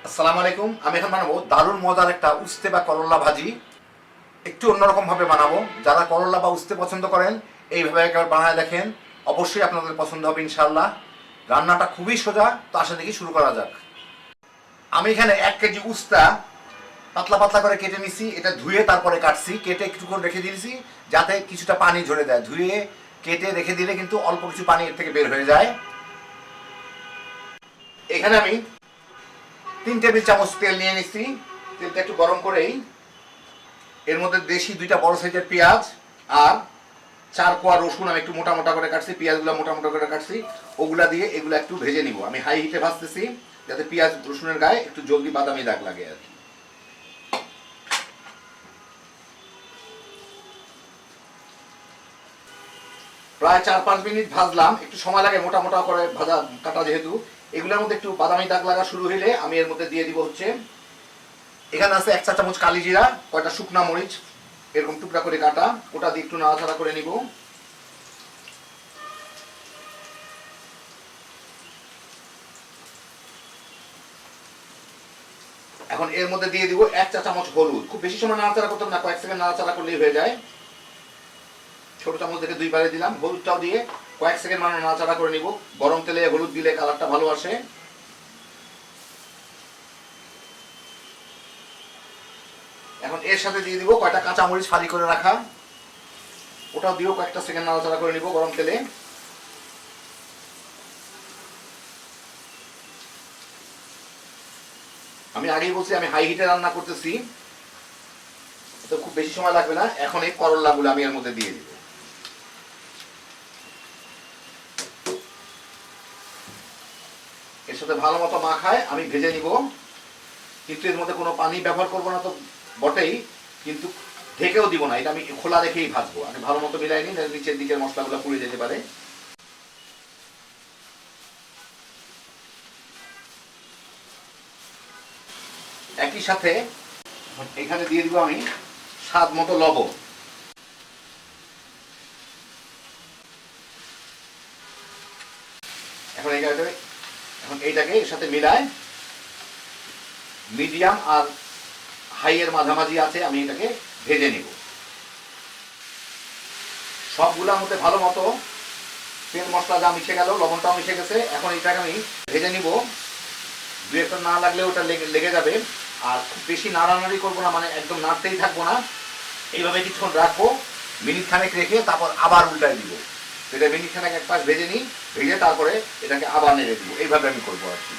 আসসালামু আলাইকুম। আমি এখন বানাবো দারুণ মজার একটা উস্তে বা করল্লা ভাজি। একটু অন্যরকম ভাবে বানাবো। যারা করল্লা বা উস্তে পছন্দ করেন এইভাবে একবার বানায় দেখেন, অবশ্যই আপনাদের পছন্দ হবে ইনশাআল্লাহ। রান্নাটা খুবই সোজা, তো আসা দেখি শুরু করা যাক। আমি এখানে 1 কেজি উস্তা পাতলা পাতলা করে কেটে নিছি। এটা ধুয়ে তারপরে কাটছি, কেটে কিছুক্ষণ রেখে দিয়েছি যাতে কিছুটা পানি ঝরে দেয়। ধুয়ে কেটে রেখে দিলে কিন্তু অল্প কিছু পানি এর থেকে বের হয়ে যায়। এখানে আমি 3 টেবিল চামচ তেল নিয়ে নিচ্ছি। তেলটা একটু গরম করেই এর মধ্যে দেশি 2টা বড় সাইজের পেঁয়াজ আর 4 কোয়া রসুন আমি একটু মোটা মোটা করে কাটছি, পেঁয়াজগুলো মোটা মোটা করে কাটছি, ওগুলা দিয়ে এগুলো একটু ভেজে নিব। আমি হাই হিটে ভাজতেছি যাতে পেঁয়াজ রসুনের গায়ে একটু জলদি বাদামি দাগ লাগে আর কি। প্রায় 4-5 মিনিট ভাজলাম, একটু সময় লাগে মোটা মোটা করে ভাজা কাটা যেহেতু। এগুলোর মধ্যে একটু বাদামি দাগ লাগা শুরু হইলে আমি এর মধ্যে দিয়ে দিব হচ্ছে, এখানে আছে 1 চা চামচ কালি জিরা, কয়টা শুকনা মরিচ এরকম টুকরা করে কাটা, ওটা দিয়ে একটু নাড়াচাড়া করে নিব। এখন এর মধ্যে দিয়ে দিব 1 চা চামচ হলুদ। খুব বেশি সময় নাড়াচাড়া করতে না, কয়েক সেকেন্ড নাড়াচাড়া করলেই হয়ে যায়। ছোট চামচ থেকে 2 বারে দিলাম। হলুদটাও দিয়ে কয়েক সেকেন্ড মানে নাড়াচাড়া করে নিব। গরম তেলে হলুদ দিলে কালারটা ভালো আসে। এখন এর সাথে দিয়ে দিব কয়টা কাঁচামরিচ ফালি করে রাখা, ওটাও দিয়েও কয়েকটা সেকেন্ড নাড়াচাড়া করে নিব গরম তেলে। আমি আগেই বলছি আমি হাই হিটে রান্না করতেছি, তো খুব বেশি সময় লাগবে না। এখন এই করল্লাগুলো আমি এর মধ্যে দিয়ে দিব। এর সাথে ভালো মতো মাখায় আমি ভেজে নিব, কিন্তু এর মধ্যে কোনো পানি ব্যবহার করবো না তো বটেই, কিন্তু ঢেকেও দিব না। এটা আমি খোলা রেখেই ভাজবো। আমি ভালো মতো মিলাই নিই, নিচের দিকের মশলাগুলো পুড়ে যেতে পারে। একই সাথে এখানে দিয়ে দিব আমি স্বাদ মতো লবণ। এখন এইটাকে এর সাথে মিলায় মিডিয়াম আর হাই এর মাঝামাঝি আছে আমি এটাকে ভেজে নিব। সবগুলোর মধ্যে ভালো মতো তেল মশলা যা মিশে গেল, লবণটাও মিশে গেছে। এখন এটাকে আমি ভেজে নিব। 2-1 না লাগলে ওটা লেগে যাবে। আর খুব বেশি নাড়ানাড়ি করবো না, মানে একদম নাড়তেই থাকবো না। এইভাবে কিছুক্ষণ রাখবো, মিনিট খানেক রেখে তারপর আবার উল্টায় দিব। এটা মিনিট খানেক এক পাশ ভেজে নিই, ভেজে তারপরে এটাকে আবার নেড়ে দিব। এইভাবে আমি করবো আর কি।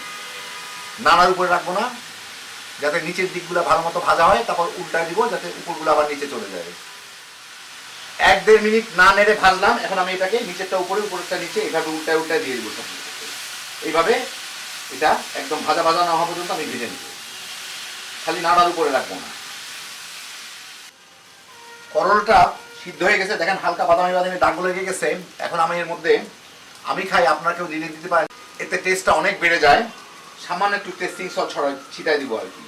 নাড়ার উপরে রাখবো না, যাতে নিচের দিকগুলো ভালো মতো ভাজা হয়, তারপর উল্টায় দিব যাতে উপরগুলো আবার নিচে চলে যায়। 1-1.5 মিনিট না নেড়ে ভাজলাম। এখন আমি এটাকে নিচেরটা উপরে উপরেরটা নিচে এইভাবে উল্টায় উল্টায় দিয়ে দিব। এইভাবে এটা একদম ভাজা ভাজা না হওয়া পর্যন্ত আমি ভেজে নিব, খালি নাড়ার উপরে রাখবো না। করলটা সিদ্ধ হয়ে গেছে, দেখেন হালকা বাদামি বাদামি দাগ লেগে গেছে। এখন আমি এর মধ্যে, আমি খাই, আপনাকেও দিয়ে দিতে পারেন, এতে টেস্টটা অনেক বেড়ে যায়। সামান্য একটু টেস্টিং সল্ট ছিটাই দিব আর কি।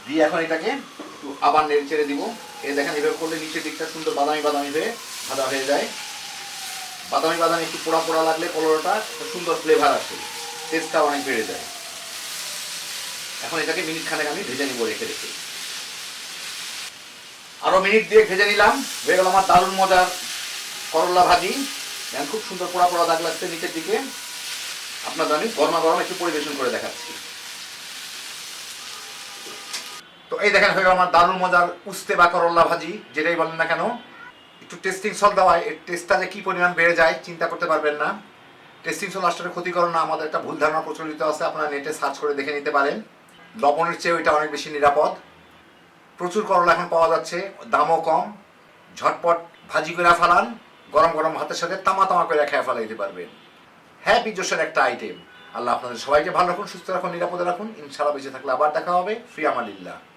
দিয়ে এখন এটাকে একটু আবার নেড়ে চেড়ে দিব। এই দেখেন এভাবে করলে নিচের দিকটা সুন্দর বাদামি বাদামি হয়ে ভাজা হয়ে যায়। বাদামি বাদামি একটু পোড়া পোড়া লাগলে কলরটা সুন্দর ফ্লেভার আসে, টেস্টটা অনেক বেড়ে যায়। এখন এটাকে মিনিট খানেক আমি ভেজে নিব রেখে রেখে। আরো মিনিট দিয়ে ভেজে নিলাম, হয়ে গেল আমার দারুণ মজার করল্লা ভাজি। দেখেন খুব সুন্দর পোড়া পোড়া দাগ লাগছে নিচের দিকে। আপনাদের আমি গরমা গরম একটু পরিবেশন করে দেখাচ্ছি। তো এই দেখেন হয়ে গেল আমার দারুণ মজার উস্তে বা করল্লা ভাজি, যেটাই বলেন না কেন। একটু টেস্টিং সল্ট দেওয়ায় এর টেস্টটা যে কী পরিমাণ বেড়ে যায় চিন্তা করতে পারবেন না। টেস্টিং সল্ট আসলে ক্ষতিকর না, আমাদের একটা ভুল ধারণা প্রচলিত আছে, আপনারা নেটে সার্চ করে দেখে নিতে পারেন। লবণের চেয়েও এটা অনেক বেশি নিরাপদ। প্রচুর করলা এখন পাওয়া যাচ্ছে, দামও কম। ঝটপট ভাজি করে ফেলান, গরম গরম ভাতের সাথে তামা তামা করে খেয়ে ফেলাইতে পারবেন। হ্যাঁ, বিজোসের একটা আইটেম। আল্লাহ আপনাদের সবাইকে ভালো রাখুন, সুস্থ রাখুন, নিরাপদে রাখুন। ইনশাআল্লাহ বেঁচে থাকলে আবার দেখা হবে। ফি আমানিল্লাহ।